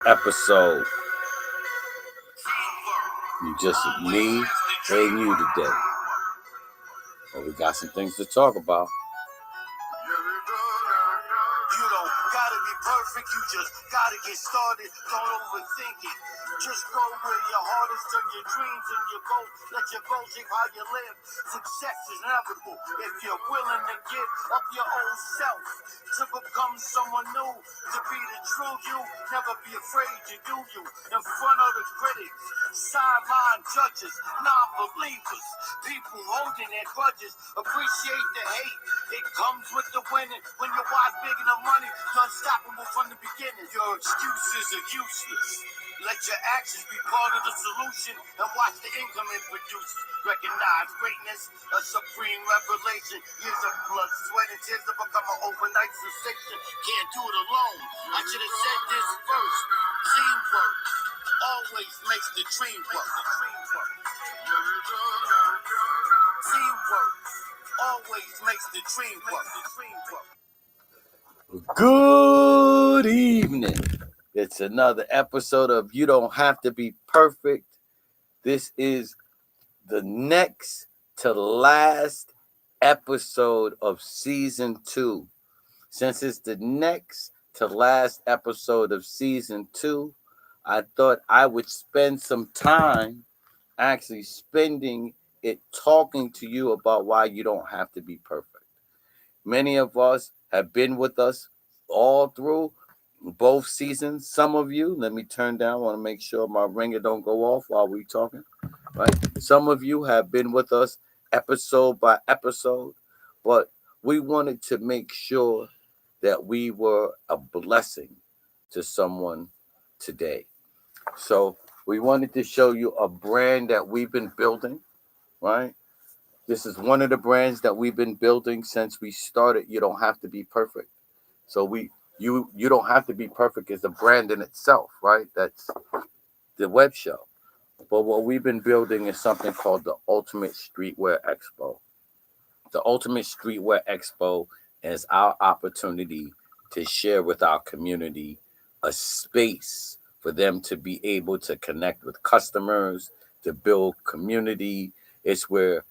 episode. You just me and you today. Well, we got some things to talk about. You don't gotta be perfect, you just gotta get started. Don't overthink it. Just go where your heart is, turn your dreams and your goals. Let your goals shape how you live. Success is inevitable if you're willing to give up your old self to become someone new, to be the true you. Never be afraid to do you in front of the critics, sideline judges, non-believers, people holding their grudges. Appreciate the hate. It comes with the winning. When your wise big enough money, you're unstoppable from the beginning. Your excuses are useless. Let your actions be part of the solution and watch the income it produces. Recognize greatness, a supreme revelation. Years of blood, sweat, and tears to become an overnight sensation. Can't do it alone. I should have said this first. Teamwork always makes the dream work. Teamwork always makes the dream work. Good evening. It's another episode of You Don't Have to Be Perfect. This is the next to last episode of season 2. Since it's the next to last episode of season 2, I thought I would spend some time actually spending it talking to you about why you don't have to be perfect. Many of us have been with us all through both seasons. Some of you, let me turn down. I want to make sure my ringer don't go off while we talking. Right? Some of you have been with us episode by episode, but we wanted to make sure that we were a blessing to someone today. So we wanted to show you a brand that we've been building, right? This is one of the brands that we've been building since we started. You don't have to be perfect. So you don't have to be perfect is a brand in itself, right? That's the web show. But what we've been building is something called the Ultimate Streetwear Expo. The Ultimate Streetwear Expo is our opportunity to share with our community a space for them to be able to connect with customers, to build community. It's where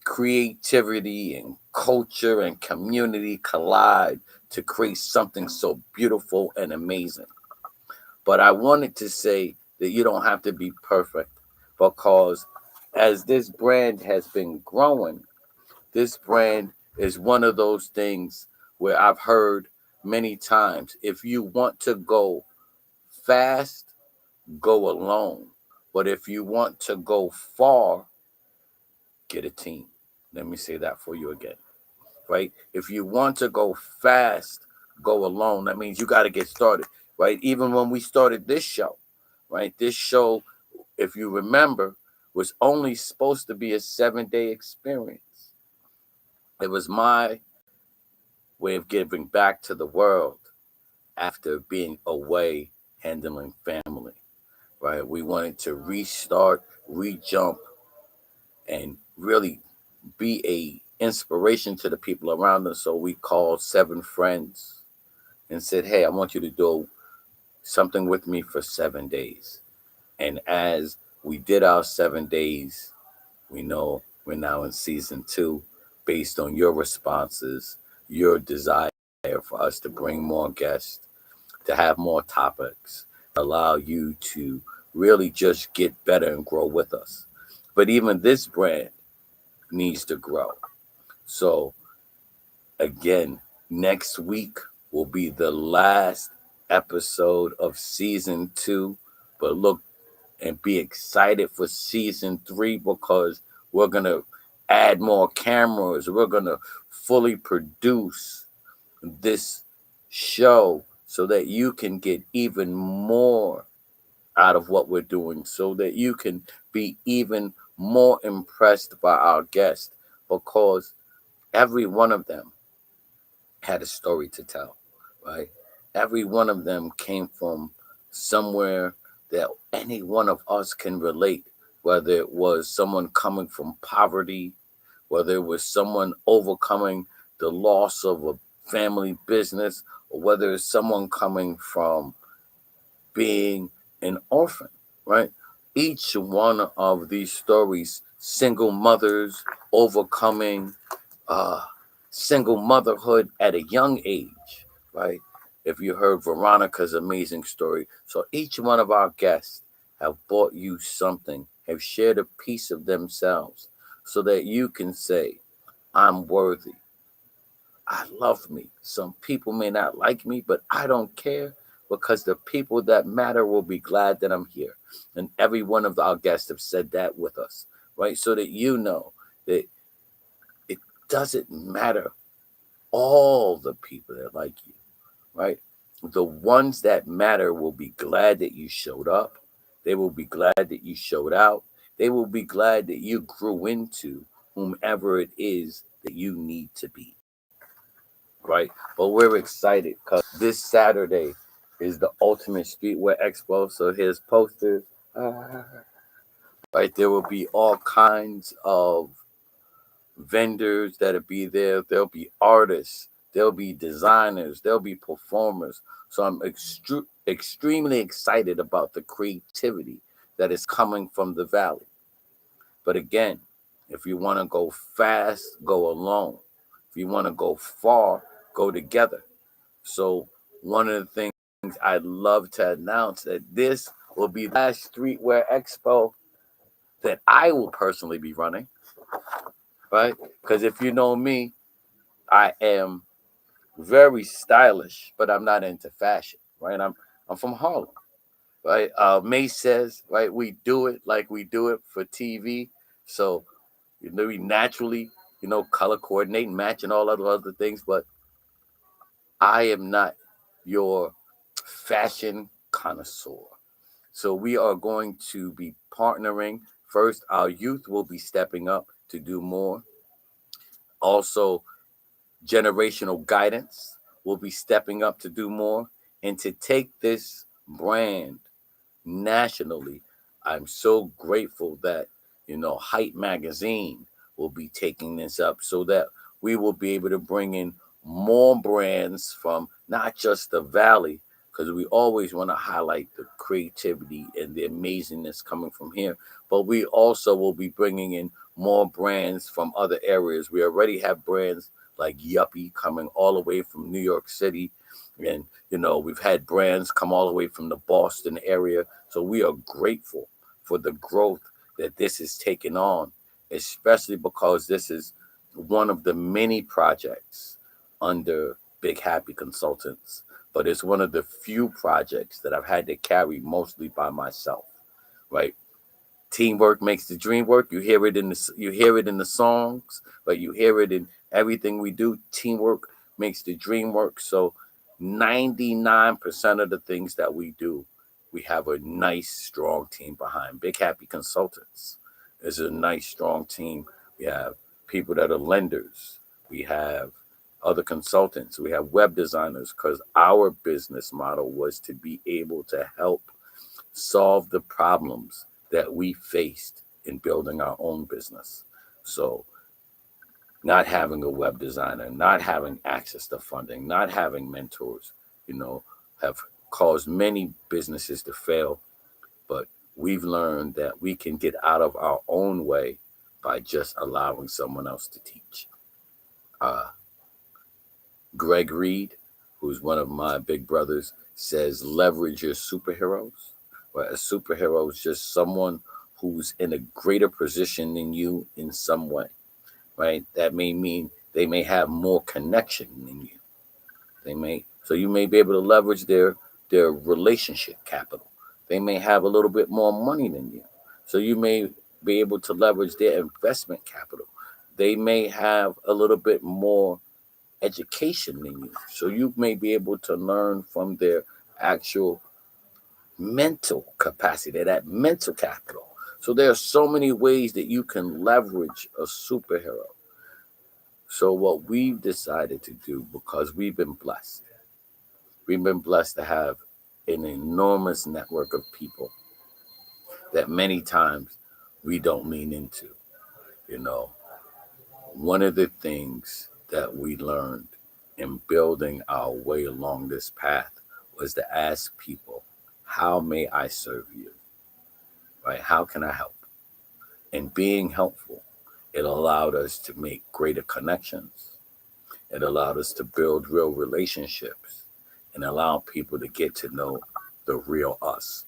creativity and culture and community collide to create something so beautiful and amazing. But I wanted to say that you don't have to be perfect because as this brand has been growing, this brand is one of those things where I've heard many times if you want to go fast, go alone. But if you want to go far, get a team. Let me say that for you again, right? If you want to go fast, go alone. That means you got to get started, right? Even when we started this show, right? This show, if you remember, was only supposed to be a 7-day experience. It was my way of giving back to the world after being away handling family, right? We wanted to restart, re-jump, and really be a inspiration to the people around us. So we called 7 friends and said, hey, I want you to do something with me for 7 days. And as we did our 7 days, we know we're now in season 2 based on your responses, your desire for us to bring more guests, to have more topics, allow you to really just get better and grow with us. But even this brand needs to grow. So again, next week will be the last episode of season 2. But look and be excited for season 3 because we're going to add more cameras. We're going to fully produce this show so that you can get even more out of what we're doing, so that you can be even more impressed by our guests because every one of them had a story to tell, right? Every one of them came from somewhere that any one of us can relate, whether it was someone coming from poverty, whether it was someone overcoming the loss of a family business, or whether it's someone coming from being an orphan, right? Each one of these stories, single mothers overcoming uh, single motherhood at a young age, right? If you heard Veronica's amazing story. So each one of our guests have brought you something, have shared a piece of themselves so that you can say, I'm worthy. I love me. Some people may not like me, but I don't care because the people that matter will be glad that I'm here. And every one of our guests have said that with us, right? So that you know that it doesn't matter all the people that like you, right? The ones that matter will be glad that you showed up. They will be glad that you showed out. They will be glad that you grew into whomever it is that you need to be, right? But we're excited because this Saturday is the Ultimate Streetwear Expo. So here's posters. Right, there will be all kinds of vendors that'll be there. There'll be artists. There'll be designers. There'll be performers. So I'm extremely excited about the creativity that is coming from the Valley. But again, if you want to go fast, go alone. If you want to go far, go together. So one of the things I'd love to announce that this will be the last streetwear expo that I will personally be running, right? Because if you know me, I am very stylish, but I'm not into fashion, right? I'm from Harlem, right? May says, right, we do it like we do it for TV. So we naturally, color coordinate, match, and all other things. But I am not your fashion connoisseur. So we are going to be partnering. First, our youth will be stepping up to do more. Also, generational guidance will be stepping up to do more and to take this brand nationally. I'm so grateful that, Height Magazine will be taking this up so that we will be able to bring in more brands from not just the Valley, because we always want to highlight the creativity and the amazingness coming from here, but we also will be bringing in more brands from other areas. We already have brands like Yuppie coming all the way from New York City. And, we've had brands come all the way from the Boston area. So we are grateful for the growth that this is taking on, especially because this is one of the many projects under Big Happy Consultants. But it's one of the few projects that I've had to carry mostly by myself, right? Teamwork makes the dream work. You hear it in the songs, but you hear it in everything we do. Teamwork makes the dream work. So 99% of the things that we do, we have a nice strong team behind. Big Happy Consultants is a nice strong team. We have people that are lenders. We have other consultants. We have web designers because our business model was to be able to help solve the problems that we faced in building our own business. So, not having a web designer, not having access to funding, not having mentors, have caused many businesses to fail. But we've learned that we can get out of our own way by just allowing someone else to teach. Uh, Greg Reed, who's one of my big brothers, says leverage your superheroes. Well, a superhero is just someone who's in a greater position than you in some way, right? That may mean they may have more connection than you. So you may be able to leverage their relationship capital. They may have a little bit more money than you. So you may be able to leverage their investment capital. They may have a little bit more education than you. So you may be able to learn from their actual mental capacity, that mental capital. So there are so many ways that you can leverage a superhero. So what we've decided to do, because we've been blessed to have an enormous network of people that many times we don't lean into. You know, one of the things that we learned in building our way along this path was to ask people, how may I serve you? Right? How can I help? And being helpful, it allowed us to make greater connections. It allowed us to build real relationships and allow people to get to know the real us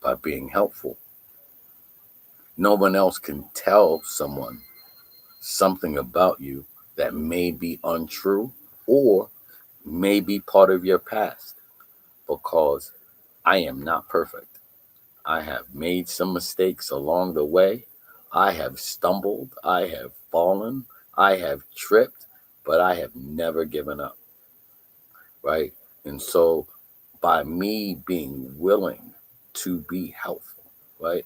by being helpful. No one else can tell someone something about you that may be untrue or may be part of your past, because I am not perfect. I have made some mistakes along the way. I have stumbled. I have fallen. I have tripped, but I have never given up. Right. And so by me being willing to be helpful, right?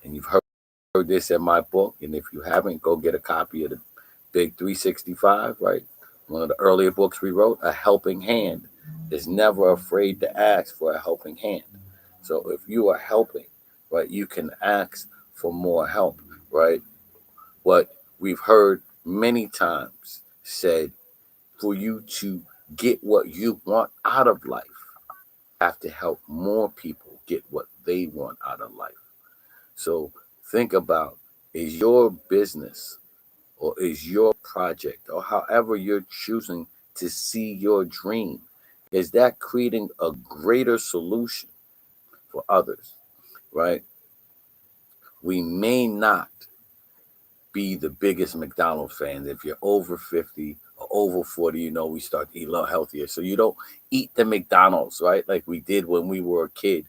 And you've heard this in my book. And if you haven't, go get a copy of the Big 365, right? One of the earlier books we wrote. A helping hand is never afraid to ask for a helping hand. So if you are helping, right, you can ask for more help, right? What we've heard many times said, for you to get what you want out of life, you have to help more people get what they want out of life. So think about, is your business or is your project or however you're choosing to see your dream, is that creating a greater solution for others, right? We may not be the biggest McDonald's fans. If you're over 50 or over 40, we start to eat a little healthier. So you don't eat the McDonald's, right? Like we did when we were a kid.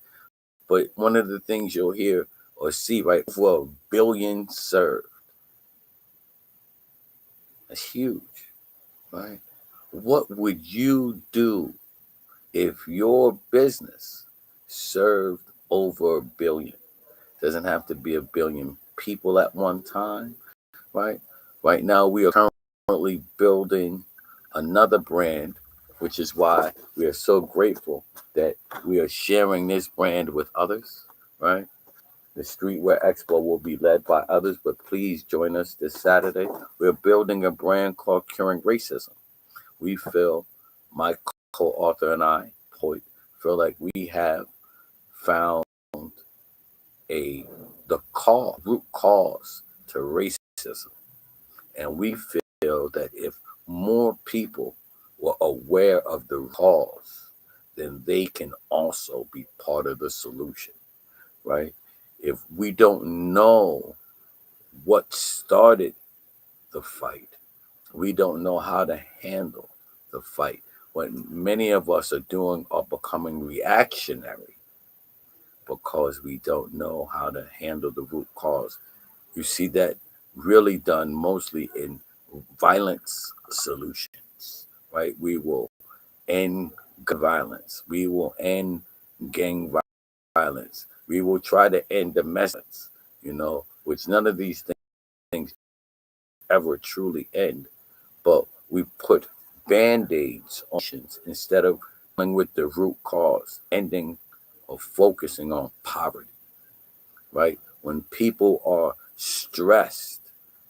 But one of the things you'll hear or see, right, over 1 billion served. That's huge, right? What would you do if your business served over 1 billion? Doesn't have to be 1 billion people at one time, right? Right now, we are currently building another brand, which is why we are so grateful that we are sharing this brand with others, right? The Streetwear Expo will be led by others, but please join us this Saturday. We're building a brand called Curing Racism. We feel, my co-author and I, Poit, feel like we have found a root cause to racism. And we feel that if more people were aware of the cause, then they can also be part of the solution, right? If we don't know what started the fight, we don't know how to handle the fight. What many of us are doing are becoming reactionary because we don't know how to handle the root cause. You see that really done mostly in violence solutions, right? We will end gun violence. We will end gang violence. We will try to end domestic violence, which none of these things ever truly end. But we put band-aids on instead of dealing with the root cause, ending or focusing on poverty, right? When people are stressed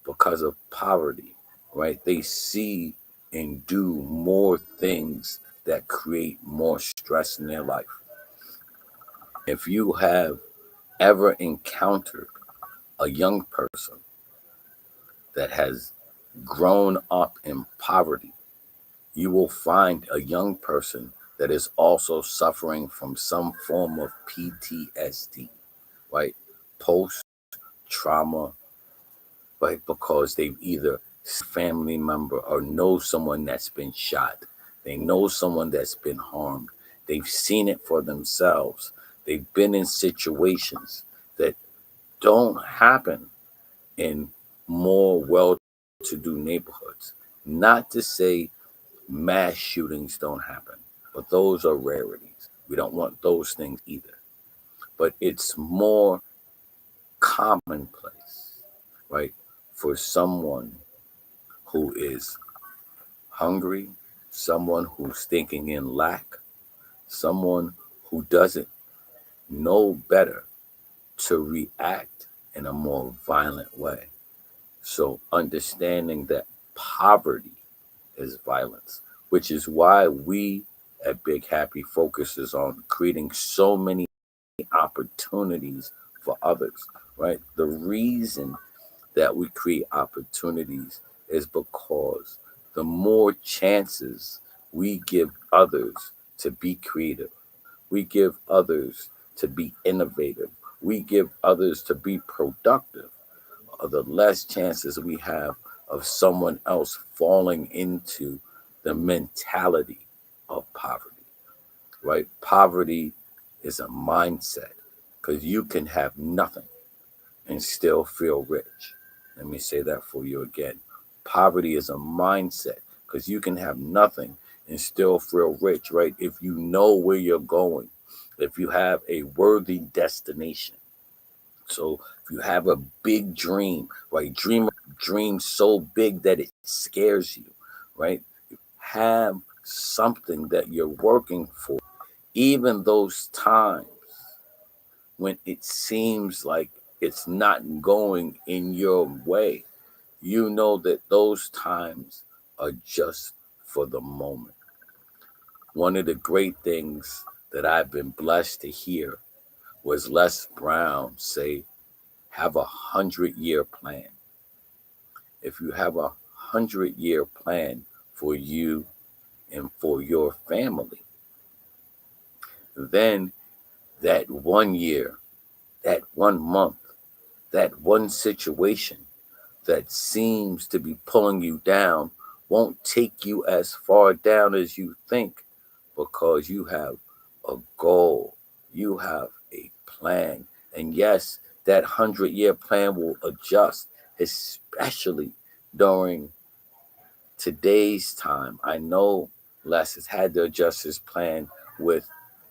because of poverty, right, they see and do more things that create more stress in their life. If you have ever encountered a young person that has grown up in poverty, you will find a young person that is also suffering from some form of PTSD, right? Post trauma, right? Because they've either family member or know someone that's been shot. They know someone that's been harmed. They've seen it for themselves. They've been in situations that don't happen in more well-to-do neighborhoods. Not to say mass shootings don't happen, but those are rarities. We don't want those things either. But it's more commonplace, right? For someone who is hungry, someone who's thinking in lack, someone who doesn't know better to react in a more violent way. So understanding that poverty is violence, which is why we at Big Happy focuses on creating so many opportunities for others, right? The reason that we create opportunities is because the more chances we give others to be creative, we give others to be innovative, we give others to be productive, the less chances we have of someone else falling into the mentality of poverty, right? Poverty is a mindset because you can have nothing and still feel rich. Let me say that for you again. Poverty is a mindset because you can have nothing and still feel rich, right? If you know where you're going, if you have a worthy destination. So if you have a big dream, right? Dream so big that it scares you, right? Have something that you're working for, even those times when it seems like it's not going in your way. You know that those times are just for the moment. One of the great things that I've been blessed to hear was Les Brown say, have 100-year plan. If you have 100-year plan for you and for your family, then that 1 year, that 1 month, that one situation that seems to be pulling you down won't take you as far down as you think because you have a goal, you have a plan. And yes, that 100-year plan will adjust, especially during today's time. I know Les has had to adjust his plan with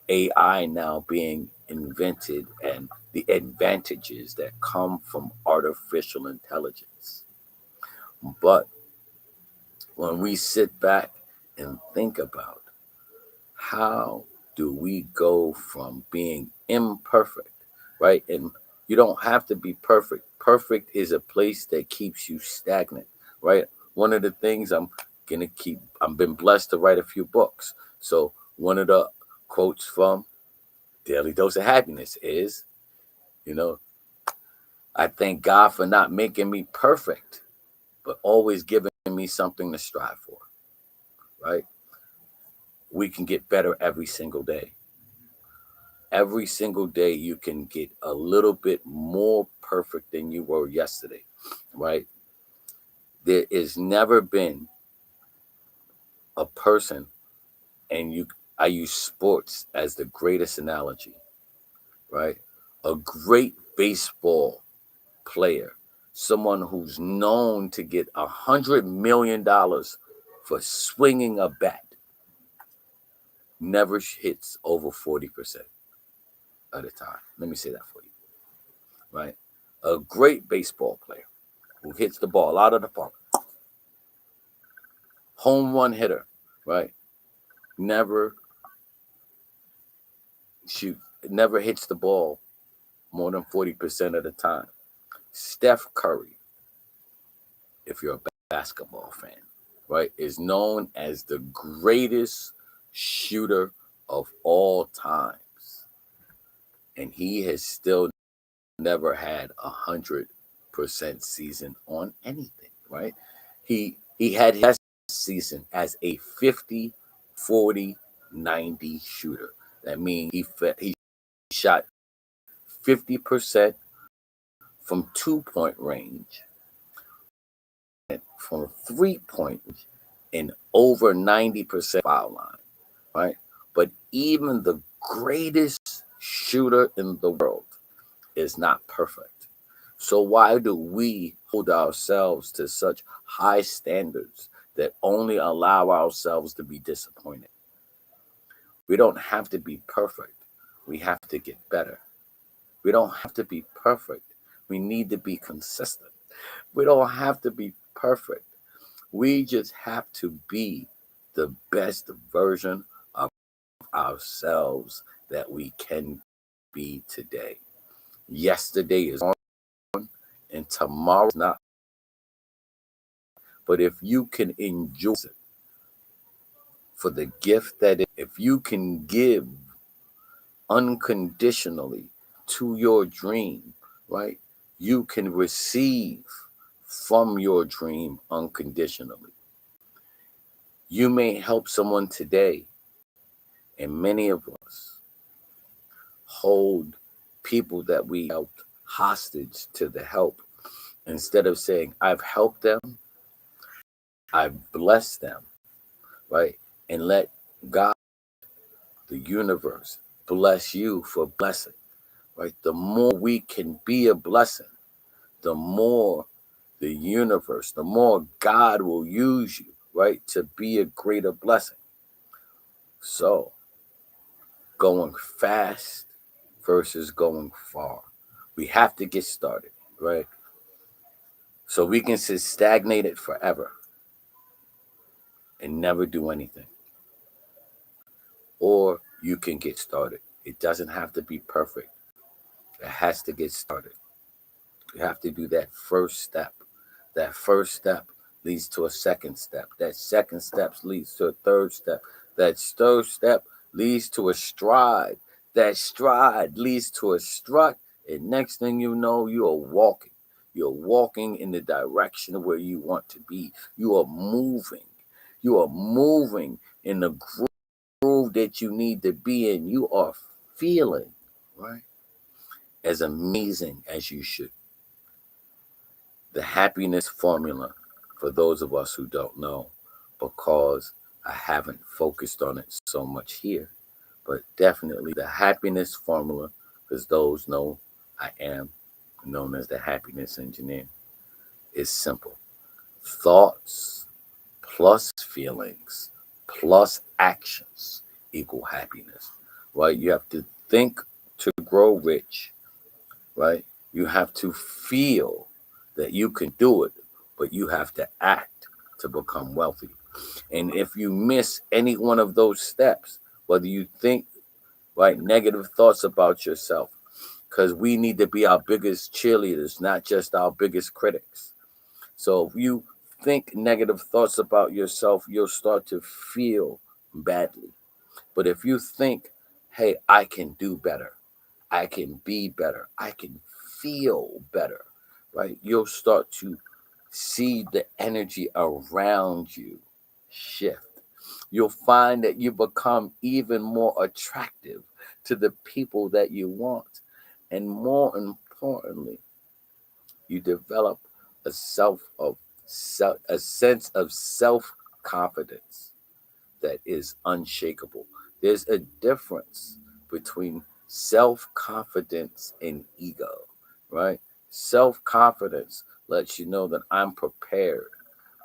AI now being invented and the advantages that come from artificial intelligence. But when we sit back and think about how do we go from being imperfect, right? And you don't have to be perfect. Perfect is a place that keeps you stagnant, right? One of the things I've been blessed to write a few books. So one of the quotes from Daily Dose of Happiness is, you know, I thank God for not making me perfect, but always giving me something to strive for, right? We can get better every single day. Every single day, you can get a little bit more perfect than you were yesterday, right? There has never been a person, and I use sports as the greatest analogy, right? A great baseball player, someone who's known to get $100 million for swinging a bat, never hits over 40% of the time. Let me say that for you, right? A great baseball player who hits the ball out of the park, home run hitter, right? Never shoot, never hits the ball more than 40% of the time. Steph Curry, if you're a basketball fan, right, is known as the greatest shooter of all times. And he has still never had 100% season on anything, right? He had his season as a 50, 40, 90 shooter. That means he shot 50% from 2-point range, from 3-point, and over 90% foul line, right? But even the greatest shooter in the world is not perfect. So why do we hold ourselves to such high standards that only allow ourselves to be disappointed? We don't have to be perfect. We have to get better. We don't have to be perfect. We need to be consistent. We don't have to be perfect. We just have to be the best version of ourselves that we can be today. Yesterday is gone and tomorrow is not. But if you can enjoy it for the gift that if you can give unconditionally to your dream, right, you can receive from your dream unconditionally. You may help someone today, and many of us hold people that we helped hostage to the help. Instead of saying, I've helped them, I've blessed them, right? And let God, the universe, bless you for blessing, right? The more we can be a blessing, the more the universe, the more God will use you, right, to be a greater blessing. So, going fast versus going far. We have to get started, right? So we can sit stagnated forever and never do anything. Or you can get started. It doesn't have to be perfect. It has to get started. You have to do that first step. That first step leads to a second step. That second step leads to a third step. That third step leads to a stride. That stride leads to a strut. And next thing you know, you are walking. You're walking in the direction where you want to be. You are moving. You are moving in the groove that you need to be in. You are feeling, right, as amazing as you should. The happiness formula, for those of us who don't know, because I haven't focused on it so much here, but definitely the happiness formula, because those know I am known as the happiness engineer, is simple. Thoughts plus feelings plus actions equal happiness, right? You have to think to grow rich, right? You have to feel that you can do it, but you have to act to become wealthy. And if you miss any one of those steps, whether you think, right, negative thoughts about yourself, because we need to be our biggest cheerleaders, not just our biggest critics. So if you think negative thoughts about yourself, you'll start to feel badly. But if you think, hey, I can do better, I can be better, I can feel better, right? You'll start to see the energy around you shift. You'll find that you become even more attractive to the people that you want. And more importantly, you develop a sense of self confidence that is unshakable. There's a difference between self confidence and ego, right? Self confidence lets you know that I'm prepared.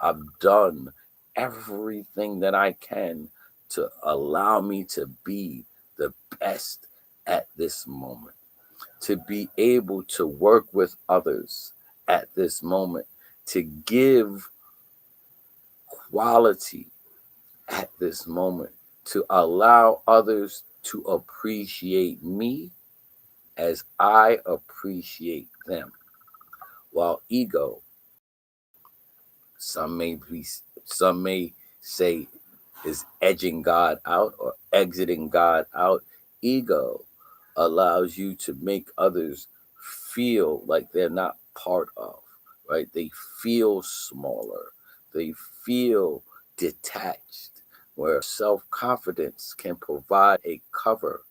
I've done everything that I can to allow me to be the best at this moment, to be able to work with others at this moment, to give quality at this moment, to allow others to appreciate me as I appreciate them. While ego, some may be, some may say, is edging God out or exiting God out. Ego allows you to make others feel like they're not part of, right? They feel smaller. They feel detached. Where self confidence can provide a cover,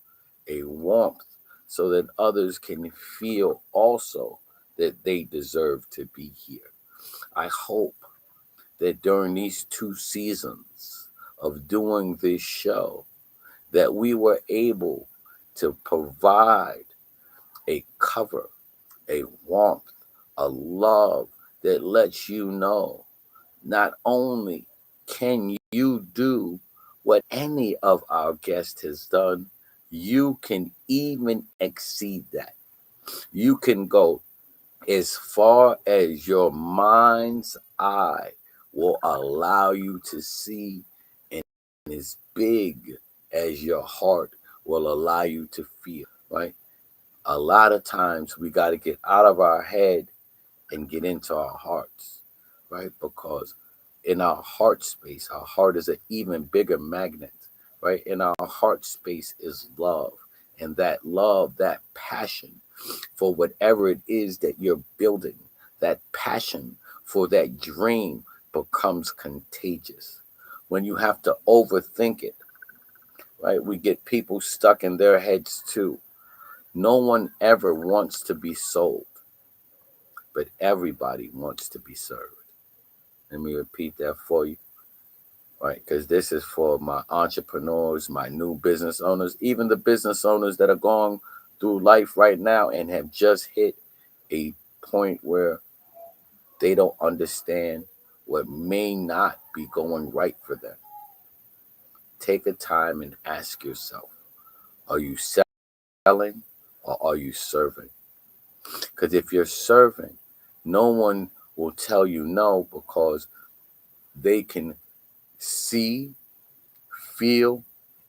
a warmth, so that others can feel also that they deserve to be here. I hope that during these 2 seasons of doing this show, that we were able to provide a cover, a warmth, a love that lets you know not only can you do what any of our guests has done, you can even exceed that. You can go as far as your mind's eye will allow you to see, and as big as your heart will allow you to feel, right? A lot of times we got to get out of our head and get into our hearts, right? Because in our heart space, our heart is an even bigger magnet, right? In our heart space is love. And that love, that passion for whatever it is that you're building, that passion for that dream becomes contagious. When you have to overthink it, right? We get people stuck in their heads too. No one ever wants to be sold, but everybody wants to be served. Let me repeat that for you, right? Because this is for my entrepreneurs, my new business owners, even the business owners that are going through life right now and have just hit a point where they don't understand what may not be going right for them. Take a time and ask yourself, are you selling or are you serving? Because if you're serving, no one will tell you no because they can see, feel,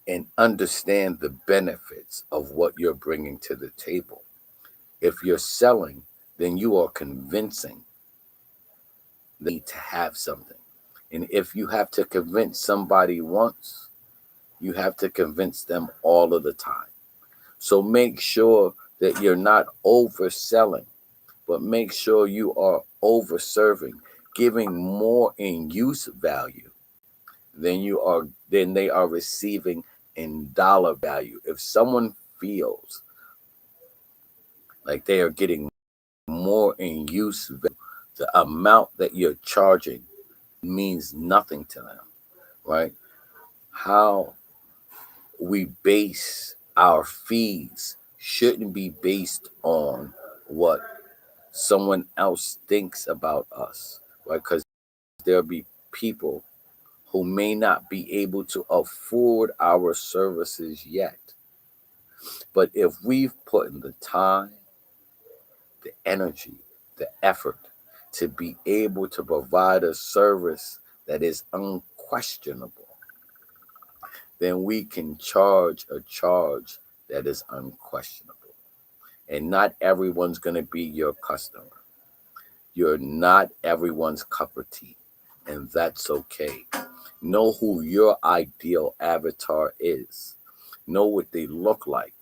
and understand the benefits of what you're bringing to the table. If you're selling, then you are convincing they need to have something. And if you have to convince somebody once, you have to convince them all of the time. So make sure that you're not overselling, but make sure you are over serving, giving more in use value than they are receiving in dollar value. If someone feels like they are getting more in use value, the amount that you're charging means nothing to them, right? How we base our fees shouldn't be based on what someone else thinks about us, right? Because there'll be people who may not be able to afford our services yet. But if we've put in the time, the energy, the effort to be able to provide a service that is unquestionable, then we can charge a charge that is unquestionable. And not everyone's going to be your customer. You're not everyone's cup of tea, and that's okay. Know who your ideal avatar is. Know what they look like,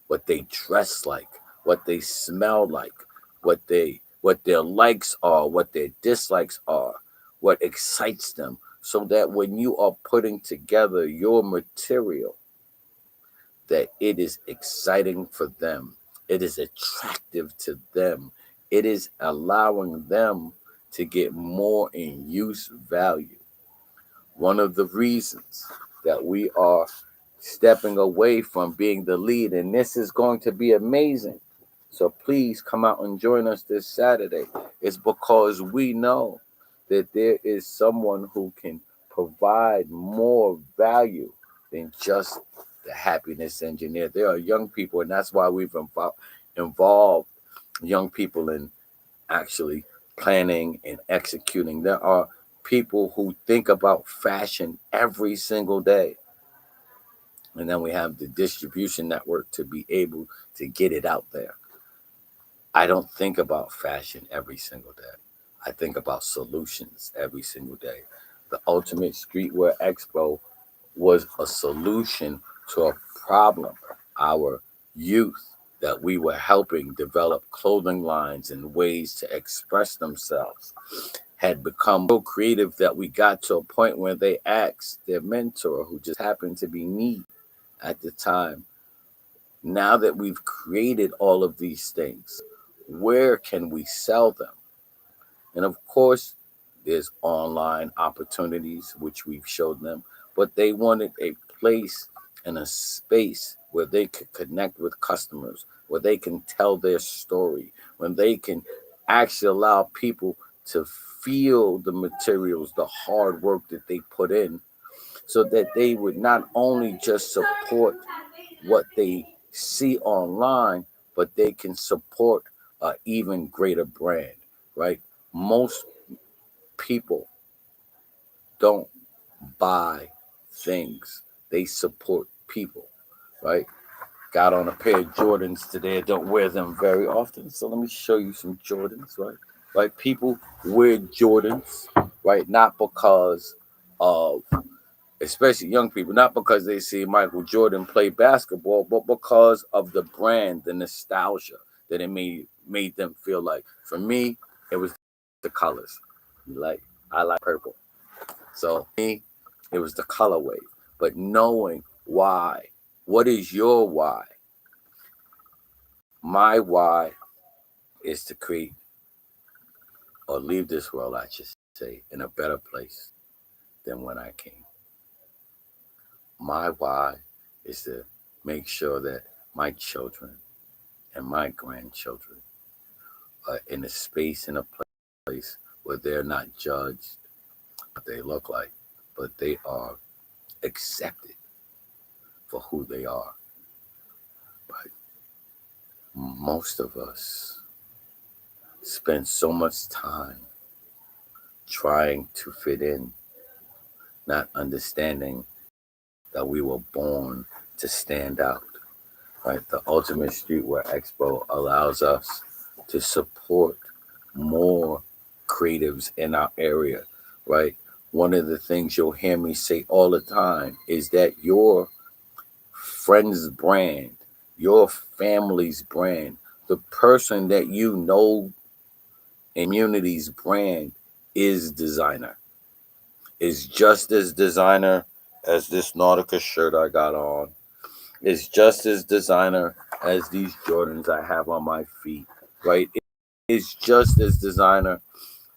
what they dress like, what they smell like, what their likes are, what their dislikes are, what excites them, so that when you are putting together your material, that it is exciting for them, it is attractive to them, it is allowing them to get more in use value. One of the reasons that we are stepping away from being the lead, and this is going to be amazing. So please come out and join us this Saturday. It's because we know that there is someone who can provide more value than just the happiness engineer. There are young people, and that's why we've involved young people in actually planning and executing. There are people who think about fashion every single day. And then we have the distribution network to be able to get it out there. I don't think about fashion every single day. I think about solutions every single day. The Ultimate Streetwear Expo was a solution to a problem. Our youth that we were helping develop clothing lines and ways to express themselves had become so creative that we got to a point where they asked their mentor, who just happened to be me at the time, now that we've created all of these things, where can we sell them? And of course, there's online opportunities, which we've showed them, but they wanted a place and a space where they could connect with customers, where they can tell their story, when they can actually allow people to feel the materials, the hard work that they put in, so that they would not only just support what they see online, but they can support an even greater brand, right? Most people don't buy things, they support people, right? Got on a pair of Jordans today. I don't wear them very often, so let me show you some Jordans, right? right? People wear Jordans, right? Not because of, especially young people, not because they see Michael Jordan play basketball, but because of the brand, the nostalgia that it made them feel like. For me, it was the colors. Like I like purple, so me, it was the color wave. But knowing why, what is your why? My why is to create or leave this world, I should say, in a better place than when I came. My why is to make sure that my children and my grandchildren are in a space, in a place where they're not judged what they look like, but they are accepted for who they are. But most of us spend so much time trying to fit in, not understanding that we were born to stand out. Right? The Ultimate Streetwear Expo allows us to support more creatives in our area, right? One of the things you'll hear me say all the time is that your friend's brand, your family's brand, the person that you know in community's brand is designer, is just as designer as this Nautica shirt I got on, is just as designer as these Jordans I have on my feet, right? It's just as designer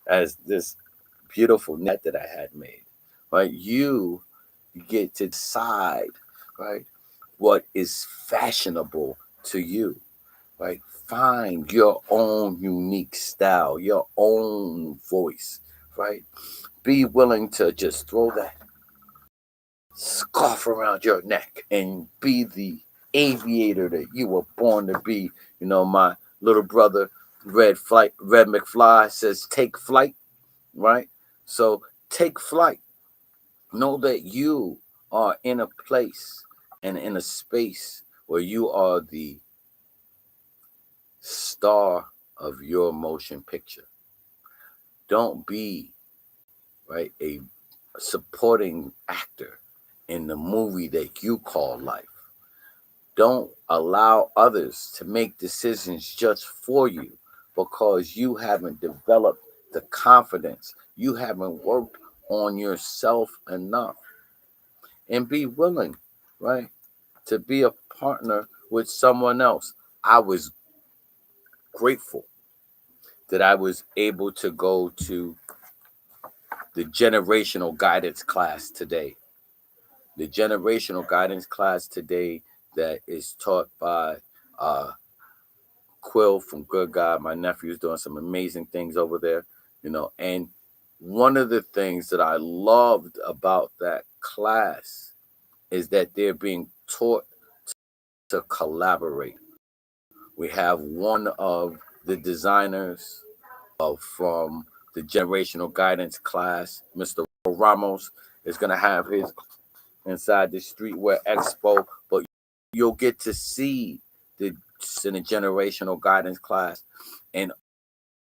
as this beautiful net that I had made, right? You get to decide, right, what is fashionable to you, right? Find your own unique style, your own voice, right? Be willing to just throw that scarf around your neck and be the aviator that you were born to be. You know, my little brother, Red McFly says, take flight, right? So take flight. Know that you are in a place and in a space where you are the star of your motion picture. Don't be, right, a supporting actor in the movie that you call life. Don't allow others to make decisions just for you because you haven't developed the confidence. You haven't worked on yourself enough. And be willing, right, to be a partner with someone else. I was grateful that I was able to go to the generational guidance class today. The generational guidance class today that is taught by uh, Quill from Good God. My nephew is doing some amazing things over there, you know. And one of the things that I loved about that class is that they're being taught to collaborate. We have one of the designers from the generational guidance class, Mr. Ramos, is going to have his inside the Streetwear Expo, but you'll get to see the in the generational guidance class and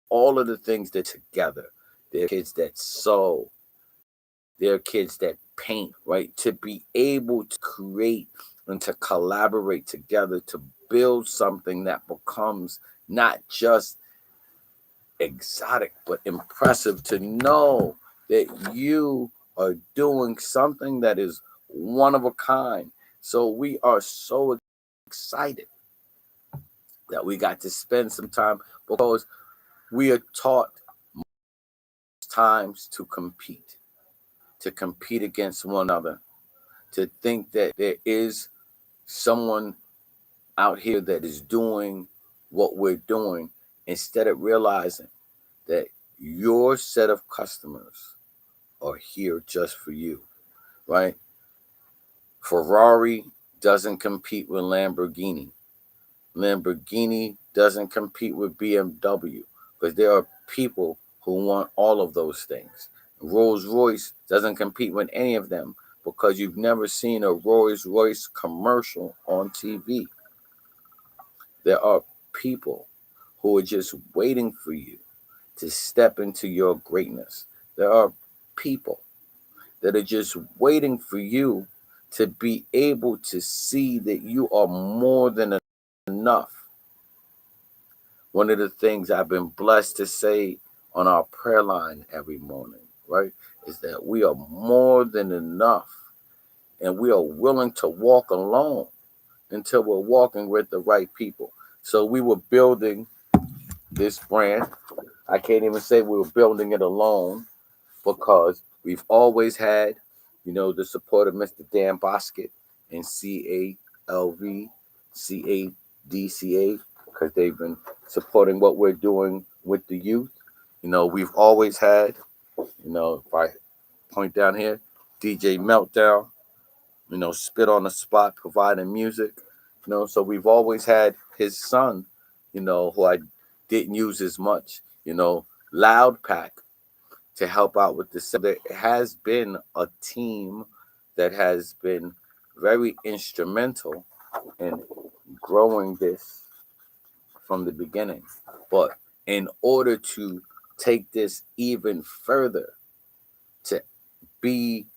all of the things that together. There are kids that sew, there are kids that paint, right? To be able to create and to collaborate together to build something that becomes not just exotic but impressive, to know that you are doing something that is one of a kind. So we are so excited that we got to spend some time because we are taught times to compete against one another, to think that there is someone out here that is doing what we're doing instead of realizing that your set of customers are here just for you, right? Ferrari doesn't compete with Lamborghini. Lamborghini doesn't compete with BMW because there are people who want all of those things. Rolls Royce doesn't compete with any of them because you've never seen a Rolls Royce commercial on TV. There are people who are just waiting for you to step into your greatness. There are people that are just waiting for you to be able to see that you are more than enough. One of the things I've been blessed to say on our prayer line every morning, right, is that we are more than enough and we are willing to walk alone until we're walking with the right people. So we were building this brand. I can't even say we were building it alone because we've always had, the support of Mr. Dan Bosket and CALVCADCA because they've been supporting what we're doing with the youth. We've always had, if I point down here, DJ Meltdown, spit on the spot, providing music, so we've always had his son, who I didn't use as much, Loud Pack to help out with this. There has been a team that has been very instrumental in growing this from the beginning. But in order to take this even further, to be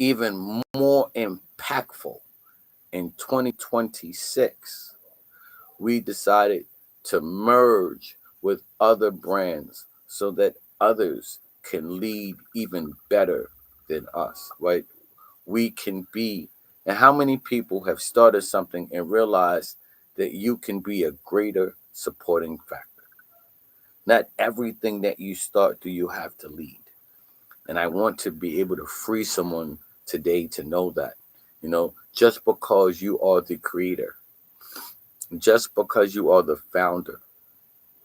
even more impactful in 2026, we decided to merge with other brands so that others can lead even better than us, right? We can be, and how many people have started something and realized that you can be a greater supporting factor? Not everything that you start do you have to lead. And I want to be able to free someone today to know that, just because you are the creator, just because you are the founder,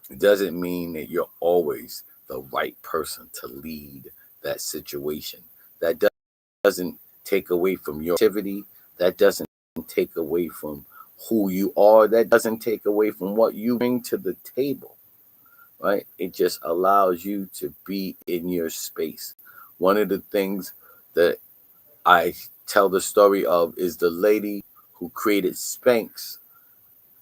it doesn't mean that you're always the right person to lead that situation. That doesn't take away from your activity. That doesn't take away from who you are. That doesn't take away from what you bring to the table, right? It just allows you to be in your space. One of the things that I tell the story of is the lady who created Spanx.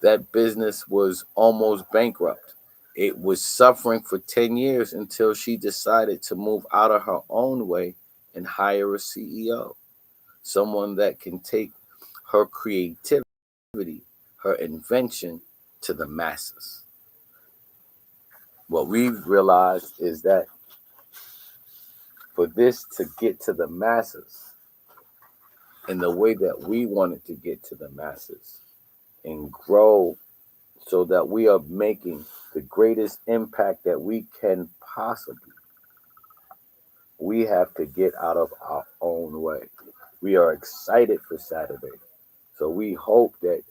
That business was almost bankrupt. It was suffering for 10 years until she decided to move out of her own way and hire a CEO, someone that can take her creativity, her invention to the masses. What we've realized is that for this to get to the masses in the way that we want it to get to the masses and grow so that we are making the greatest impact that we can possibly, we have to get out of our own way. We are excited for Saturday. So we hope that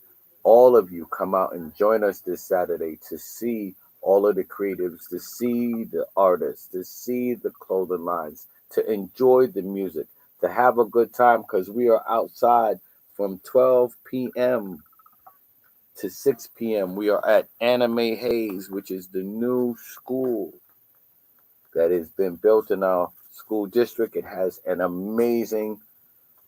all of you come out and join us this Saturday to see all of the creatives, to see the artists, to see the clothing lines, to enjoy the music, to have a good time because we are outside from 12 p.m. to 6 p.m. We are at Anime Haze, which is the new school that has been built in our school district. It has an amazing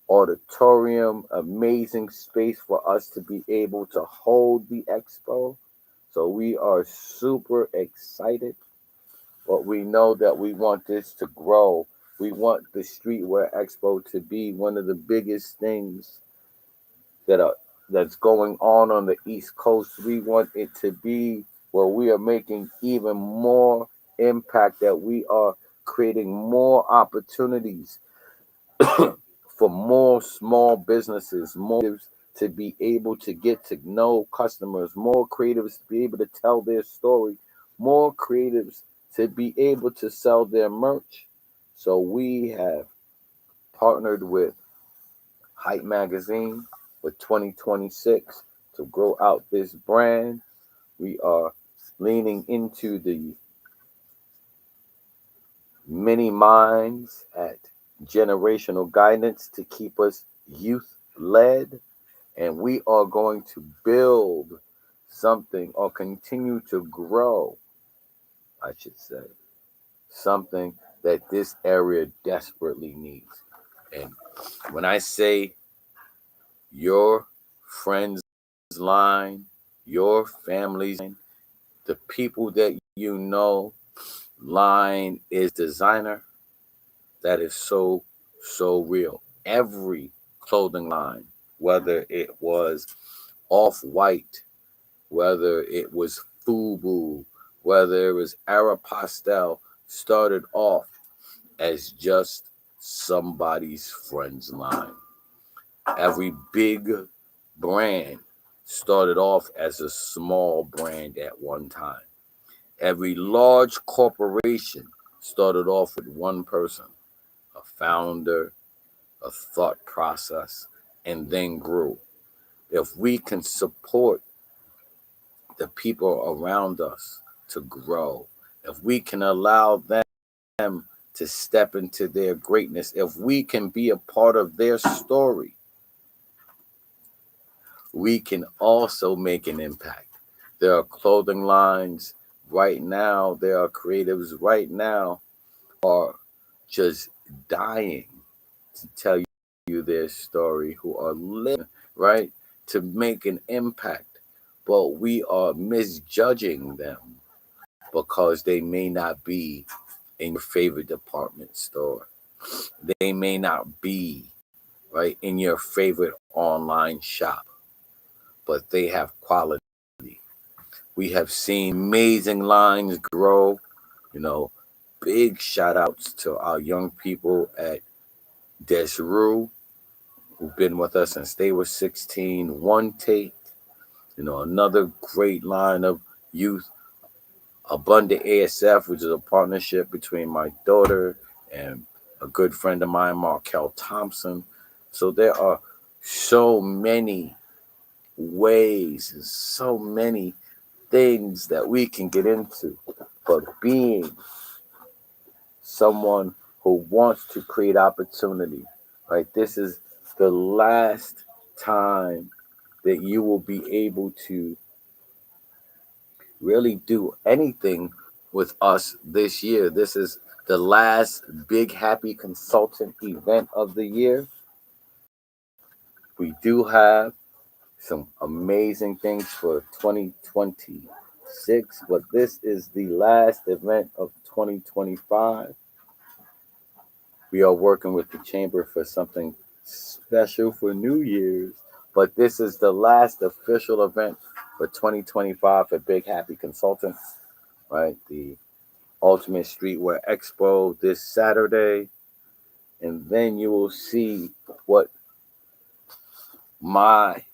auditorium, amazing space for us to be able to hold the expo. So we are super excited, but we know that we want this to grow. We want the Streetwear Expo to be one of the biggest things that's going on the East Coast. We want it to be where we are making even more impact, that we are creating more opportunities for more small businesses, more to be able to get to know customers, more creatives to be able to tell their story, more creatives to be able to sell their merch. So we have partnered with Hype Magazine for 2026 to grow out this brand. We are leaning into the many minds at Generational Guidance to keep us youth led. And we are going to build something or continue to grow, I should say, something that this area desperately needs. And when I say your friends line, your family's line, the people that you know, line is designer. That is so, so real. Every clothing line, whether it was Off-White, whether it was FUBU, whether it was Aeropostale, started off as just somebody's friend's line. Every big brand started off as a small brand at one time. Every large corporation started off with one person, a founder, a thought process, and then grew. If we can support the people around us to grow, if we can allow them to step into their greatness, if we can be a part of their story, we can also make an impact. There are clothing lines right now, there are creatives right now are just dying to tell you their story, who are living, right, to make an impact. But we are misjudging them because they may not be in your favorite department store. They may not be, right, in your favorite online shop, but they have quality. We have seen amazing lines grow, you know, big shout outs to our young people at Desru, who've been with us since they were 16. One Take, another great line of youth. Abundant ASF, which is a partnership between my daughter and a good friend of mine, Markel Thompson. So there are so many ways and so many things that we can get into. But being someone who wants to create opportunity, right? This is the last time that you will be able to really do anything with us this year. This is the last big happy consultant event of the year. We do have some amazing things for 2026, but this is the last event of 2025. We are working with the Chamber for something special for New Year's, but this is the last official event for 2025 for Big Happy Consultants, right? The Ultimate Streetwear Expo this Saturday. And then you will see what my,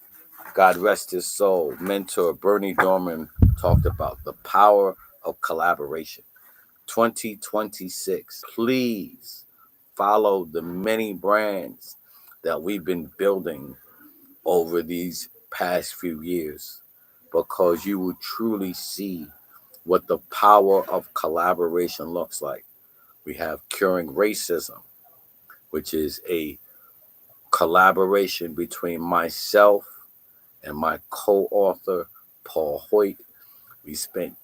God rest his soul, mentor Bernie Dorman talked about, the power of collaboration. 2026, please follow the many brands that we've been building over these past few years, because you will truly see what the power of collaboration looks like. We have Curing Racism, which is a collaboration between myself and my co-author, Paul Hoyt. We spent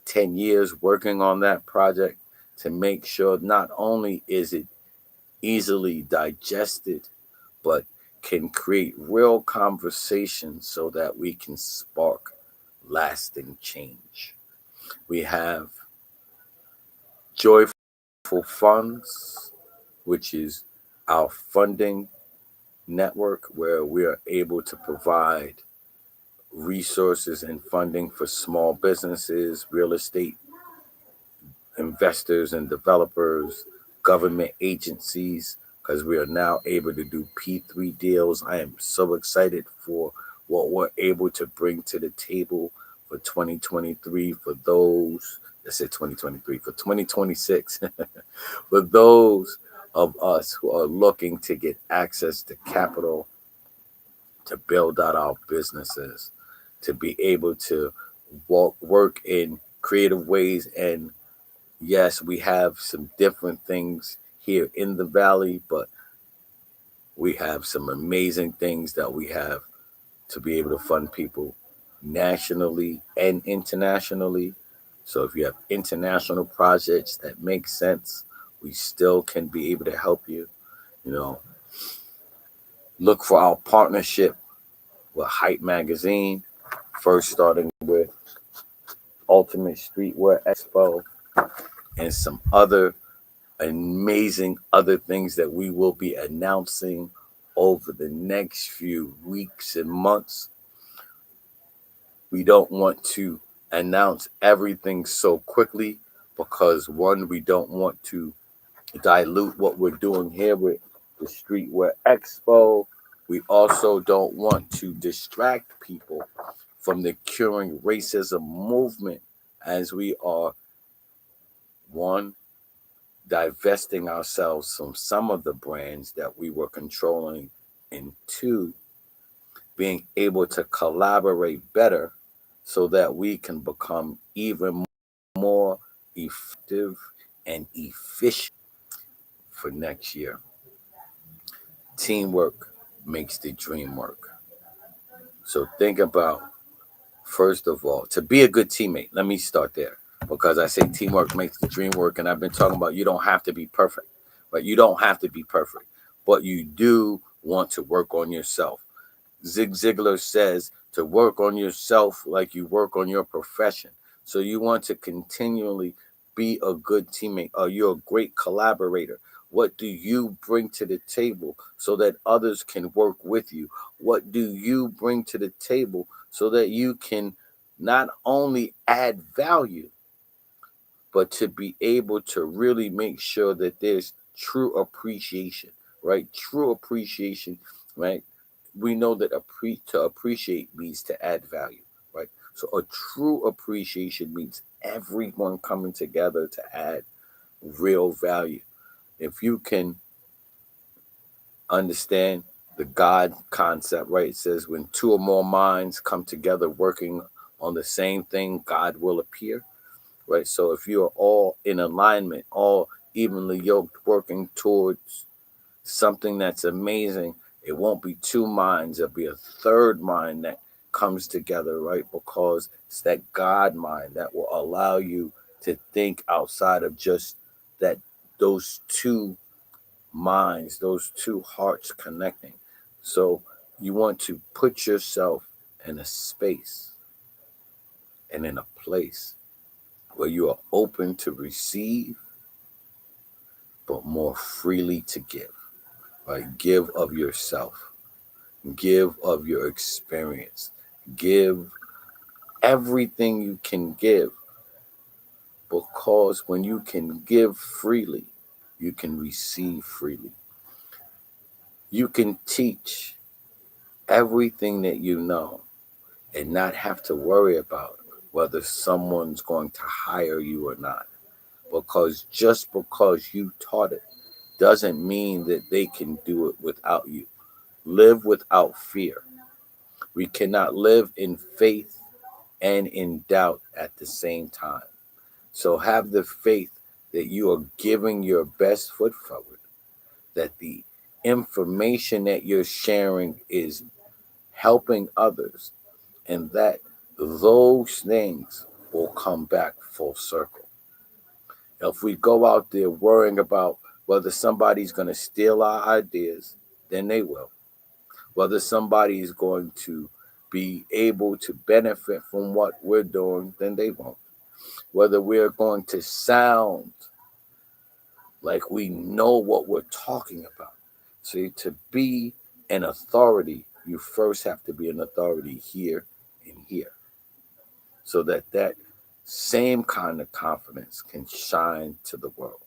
10 years working on that project to make sure not only is it easily digested, but can create real conversations so that we can spark lasting change. We have Joyful Funds, which is our funding network where we are able to provide resources and funding for small businesses, real estate investors and developers, government agencies, because we are now able to do P3 deals. I am so excited for what we're able to bring to the table for 2023 for those, let's say 2023, for 2026, for those of us who are looking to get access to capital to build out our businesses, to be able to work in creative ways. And yes, we have some different things here in the Valley, but we have some amazing things that we have to be able to fund people nationally and internationally. So if you have international projects that make sense, we still can be able to help you. Look for our partnership with Hype Magazine, first starting with Ultimate Streetwear Expo, and some other amazing other things that we will be announcing over the next few weeks and months. We don't want to announce everything so quickly because, one, we don't want to dilute what we're doing here with the Streetwear Expo. We also don't want to distract people from the curing racism movement as we are, one, divesting ourselves from some of the brands that we were controlling, and two, being able to collaborate better so that we can become even more effective and efficient for next year. Teamwork makes the dream work. So think about, first of all, to be a good teammate. Let me start there because I say teamwork makes the dream work, and I've been talking about you don't have to be perfect, right? You don't have to be perfect, but you do want to work on yourself. Zig Ziglar says to work on yourself like you work on your profession. So you want to continually be a good teammate. Are you a great collaborator? What do you bring to the table so that others can work with you? What do you bring to the table so that you can not only add value, but to be able to really make sure that there's true appreciation, right? True appreciation, right? We know that to appreciate means to add value, right? So a true appreciation means everyone coming together to add real value. If you can understand the God concept, right? It says when two or more minds come together working on the same thing, God will appear, right? So if you are all in alignment, all evenly yoked, working towards something that's amazing, it won't be two minds, it'll be a third mind that comes together, right? Because it's that God mind that will allow you to think outside of just that, those two minds, those two hearts connecting. So you want to put yourself in a space and in a place where you are open to receive, but more freely to give. Right? Give of yourself, give of your experience, give everything you can give, because when you can give freely, you can receive freely. You can teach everything that you know and not have to worry about whether someone's going to hire you or not. Because just because you taught it doesn't mean that they can do it without you. Live without fear. We cannot live in faith and in doubt at the same time. So have the faith that you are giving your best foot forward, that the information that you're sharing is helping others, and that those things will come back full circle. If we go out there worrying about whether somebody's going to steal our ideas, then they will. Whether somebody is going to be able to benefit from what we're doing, then they won't. Whether we're going to sound like we know what we're talking about. See, to be an authority, you first have to be an authority here and here, so that that same kind of confidence can shine to the world.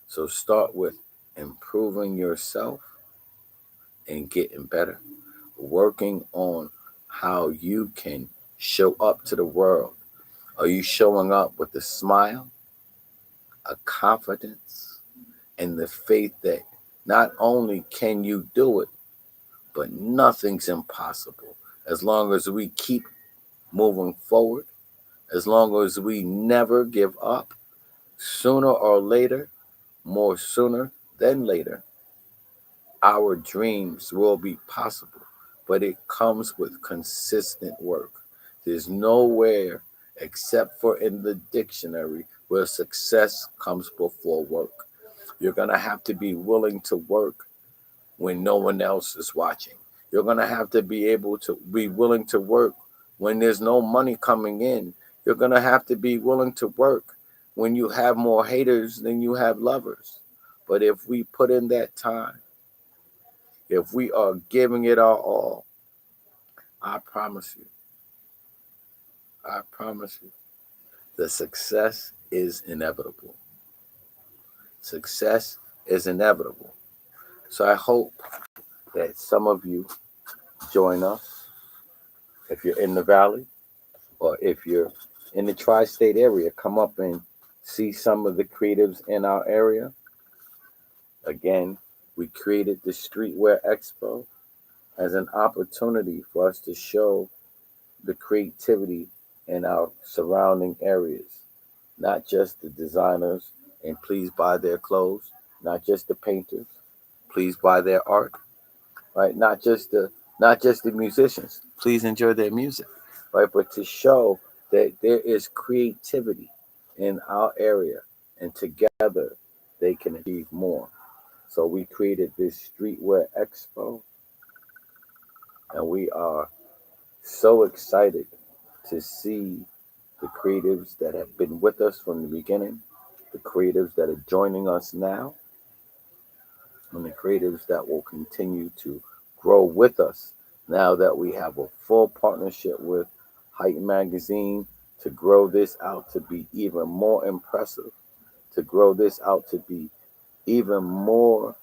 So start with improving yourself and getting better, working on how you can show up to the world. Are you showing up with a smile, a confidence, and the faith that not only can you do it, but nothing's impossible as long as we keep moving forward, as long as we never give up? Sooner or later, more sooner than later, our dreams will be possible, but it comes with consistent work. There's nowhere except for in the dictionary where success comes before work. You're going to have to be willing to work when no one else is watching. You're going to have to be able to be willing to work when there's no money coming in. You're going to have to be willing to work when you have more haters than you have lovers. But if we put in that time, if we are giving it our all, I promise you, I promise you, the success is inevitable. Success is inevitable. So I hope that some of you join us if you're in the valley or if you're in the tri-state area, come up and see some of the creatives in our area. Again, we created the Streetwear Expo as an opportunity for us to show the creativity in our surrounding areas, not just the designers, and please buy their clothes, not just the painters, please buy their art, right? Not just the musicians, please enjoy their music, right? But to show that there is creativity in our area and together they can achieve more. So we created this Streetwear Expo and we are so excited to see the creatives that have been with us from the beginning, the creatives that are joining us now, and the creatives that will continue to grow with us now that we have a full partnership with Height Magazine to grow this out to be even more impressive, to grow this out to be even more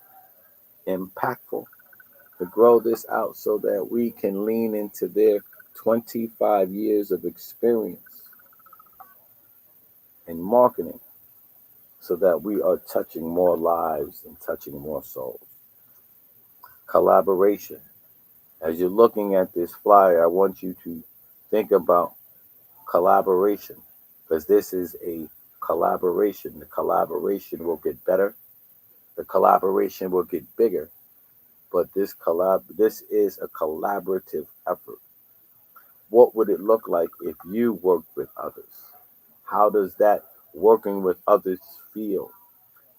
impactful, to grow this out so that we can lean into their 25 years of experience in marketing so that we are touching more lives and touching more souls. Collaboration. As you're looking at this flyer, I want you to think about collaboration because this is a collaboration. The collaboration will get better. The collaboration will get bigger. But this is a collaborative effort. What would it look like if you worked with others? How does that working with others feel?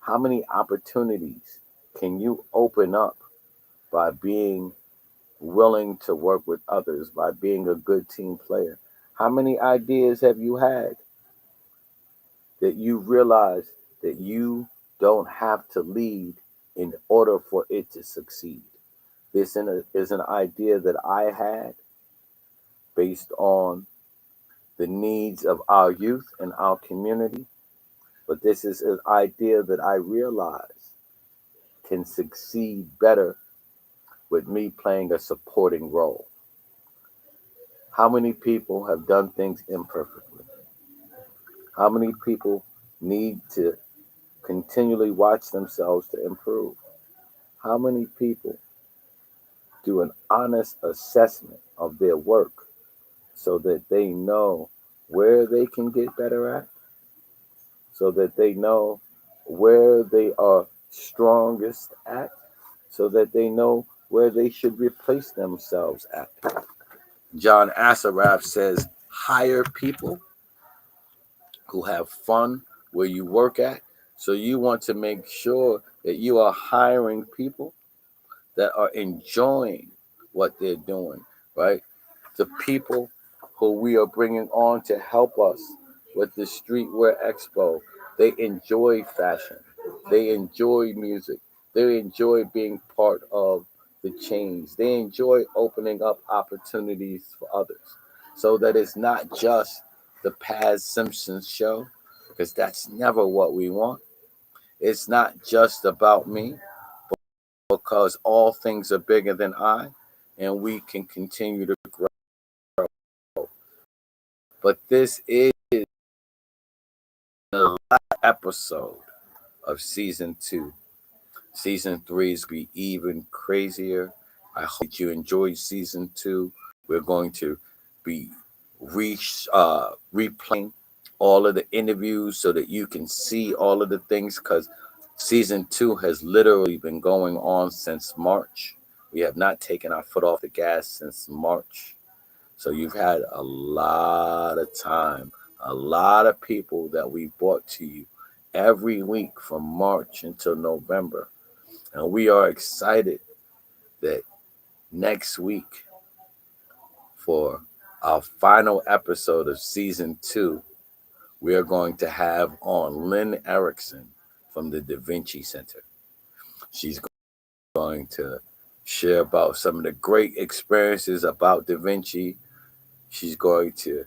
How many opportunities can you open up by being willing to work with others, by being a good team player? How many ideas have you had that you realize that you don't have to lead in order for it to succeed? This is an idea that I had based on the needs of our youth and our community, but this is an idea that I realize can succeed better with me playing a supporting role. How many people have done things imperfectly? How many people need to continually watch themselves to improve? How many people do an honest assessment of their work so that they know where they can get better at, so that they know where they are strongest at, so that they know where they should replace themselves at? John Assaraf says, hire people who have fun where you work at. So you want to make sure that you are hiring people that are enjoying what they're doing, right? The people who we are bringing on to help us with the Streetwear Expo, they enjoy fashion, they enjoy music, they enjoy being part of the change, they enjoy opening up opportunities for others, so that it's not just the Paz Simpson show, because that's never what we want. It's not just about me, because all things are bigger than I, and we can continue to grow. But this is the last episode of season 2. Season 3 is going to be even crazier. I hope you enjoyed season 2. We're going to be replaying all of the interviews so that you can see all of the things, because season 2 has literally been going on since March. We have not taken our foot off the gas since March. So you've had a lot of time, a lot of people that we brought to you every week from March until November. And we are excited that next week, for our final episode of season 2, we are going to have on Lynn Erickson from the Da Vinci Center. She's going to share about some of the great experiences about Da Vinci. She's going to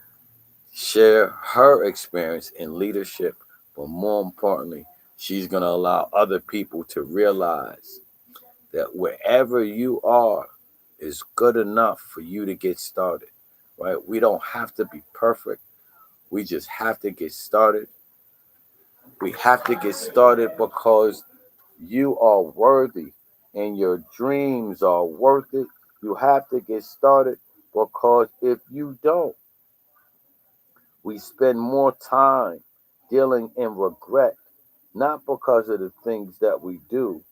share her experience in leadership, but more importantly, she's going to allow other people to realize that wherever you are is good enough for you to get started, right? We don't have to be perfect. We just have to get started. We have to get started because you are worthy and your dreams are worth it. You have to get started because if you don't, we spend more time dealing in regret, not because of the things that we do,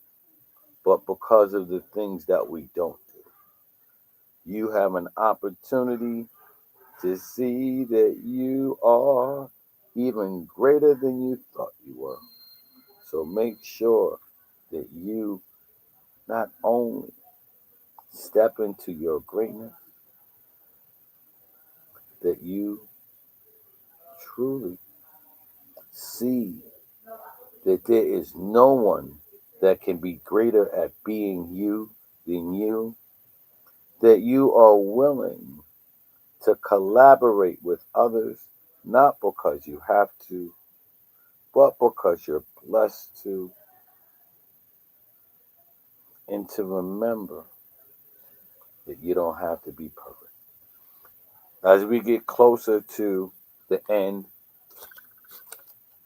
but because of the things that we don't do. You have an opportunity to see that you are even greater than you thought you were. So make sure that you not only step into your greatness, that you truly see that there is no one that can be greater at being you than you, that you are willing to collaborate with others, not because you have to, but because you're blessed to, and to remember that you don't have to be perfect. As we get closer to the end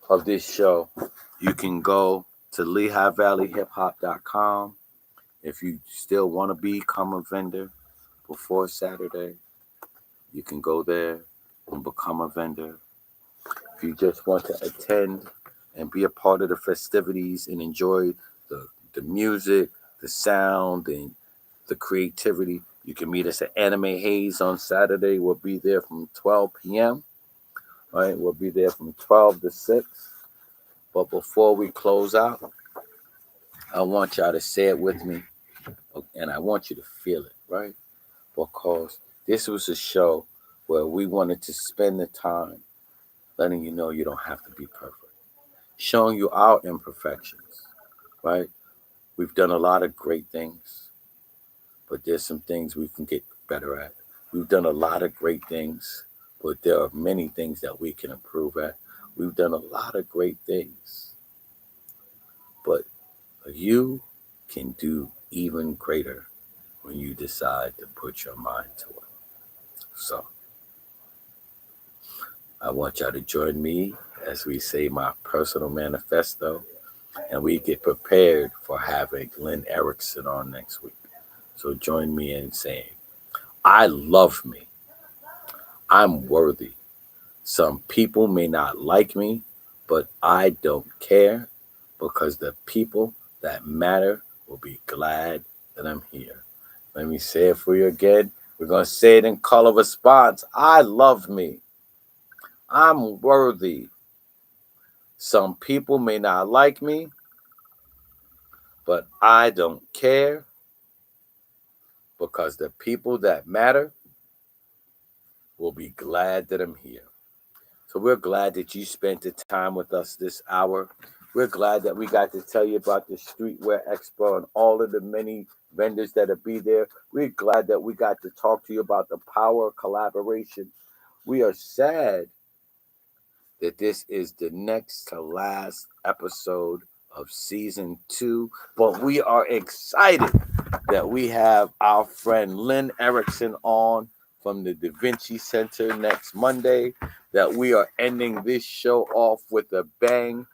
of this show, you can go to LehighValleyHipHop.com if you still want to become a vendor before Saturday. You can go there and become a vendor. If you just want to attend and be a part of the festivities and enjoy the music, the sound, and the creativity, you can meet us at Anime Haze on Saturday. We'll be there from 12 p.m. Right? We'll be there from 12 to 6. But before we close out, I want y'all to say it with me, and I want you to feel it, right? Because this was a show where we wanted to spend the time letting you know you don't have to be perfect, showing you our imperfections, right? We've done a lot of great things, but there's some things we can get better at. We've done a lot of great things, but there are many things that we can improve at. We've done a lot of great things, but you can do even greater when you decide to put your mind to it. So I want y'all to join me as we say my personal manifesto, and we get prepared for having Lynn Erickson on next week. So join me in saying, I love me. I'm worthy. Some people may not like me, but I don't care because the people that matter will be glad that I'm here. Let me say it for you again. We're going to say it in color response. I love me. I'm worthy. Some people may not like me, but I don't care because the people that matter will be glad that I'm here. So we're glad that you spent the time with us this hour. We're glad that we got to tell you about the Streetwear Expo and all of the many vendors that'll be there. We're glad that we got to talk to you about the power of collaboration. We are sad that this is the next to last episode of season 2, but we are excited that we have our friend Lynn Erickson on from the Da Vinci Center next Monday, that we are ending this show off with a bang,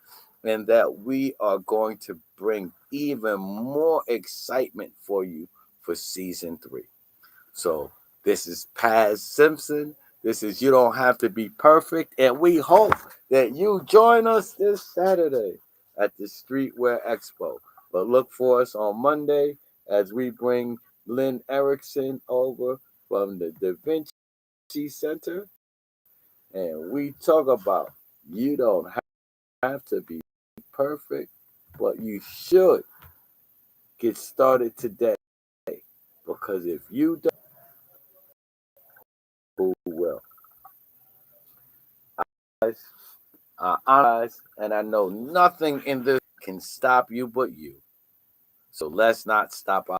and that we are going to bring even more excitement for you for season 3. So this is Paz Simpson. This is You Don't Have to Be Perfect. And we hope that you join us this Saturday at the Streetwear Expo. But look for us on Monday as we bring Lynn Erickson over from the Da Vinci Center. And we talk about you don't have to be perfect, but you should get started today. Because if you don't, who will? Guys, And I know nothing in this can stop you but you. So let's not stop